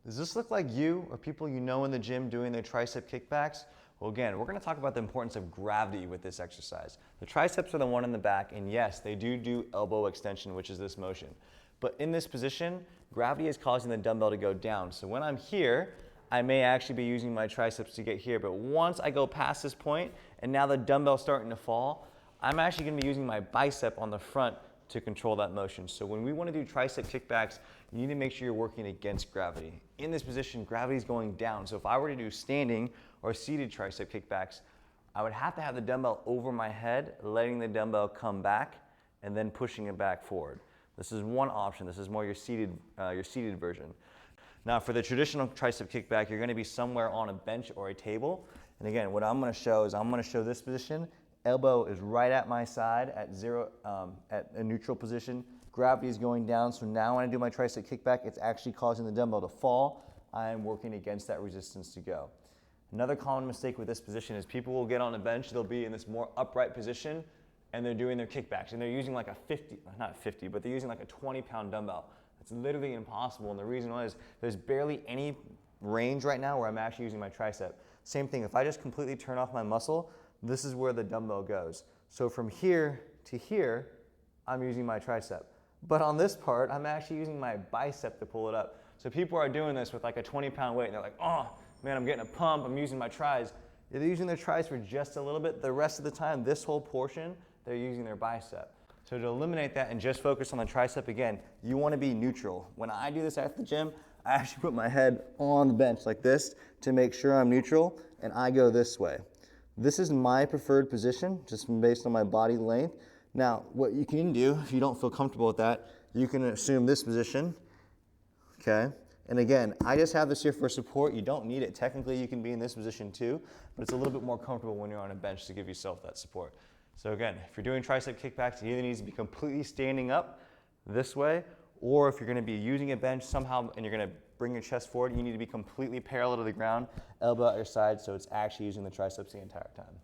Does this look like you or people you know in the gym doing their tricep kickbacks? Well, again, we're going to talk about the importance of gravity with this exercise. The triceps are the one in the back, and yes, they do elbow extension, which is this motion. But in this position, gravity is causing the dumbbell to go down. So when I'm here, I may actually be using my triceps to get here, but once I go past this point, and now the dumbbell's starting to fall, I'm actually going to be using my bicep on the front to control that motion. So when we want to do tricep kickbacks, you need to make sure you're working against gravity. In this position, gravity is going down. So if I were to do standing or seated tricep kickbacks, I would have to have the dumbbell over my head, letting the dumbbell come back, and then pushing it back forward. This is one option. This is more your seated version. Now for the traditional tricep kickback, you're going to be somewhere on a bench or a table. And again, what I'm going to show is I'm going to show this position. Elbow is right at my side at zero, at a neutral position. Gravity is going down, so now when I do my tricep kickback, it's actually causing the dumbbell to fall. I am working against that resistance to go. Another common mistake with this position is people will get on a bench, they'll be in this more upright position, and they're doing their kickbacks, and they're using like not 50, but they're using like a 20-pound dumbbell. It's literally impossible, and the reason why is there's barely any range right now where I'm actually using my tricep. Same thing, if I just completely turn off my muscle, this is where the dumbbell goes. So from here to here, I'm using my tricep. But on this part, I'm actually using my bicep to pull it up. So people are doing this with like a 20-pound weight, and they're like, oh, man, I'm getting a pump, I'm using my tris. They're using their tris for just a little bit. The rest of the time, this whole portion, they're using their bicep. So to eliminate that and just focus on the tricep, again, you want to be neutral. When I do this at the gym, I actually put my head on the bench like this to make sure I'm neutral, and I go this way. This is my preferred position, just based on my body length. Now, what you can do, if you don't feel comfortable with that, you can assume this position, okay? And again, I just have this here for support. You don't need it. Technically, you can be in this position too, but it's a little bit more comfortable when you're on a bench to give yourself that support. So again, if you're doing tricep kickbacks, you either need to be completely standing up this way, or if you're gonna be using a bench somehow and you're gonna bring your chest forward, you need to be completely parallel to the ground, elbow at your side, so it's actually using the triceps the entire time.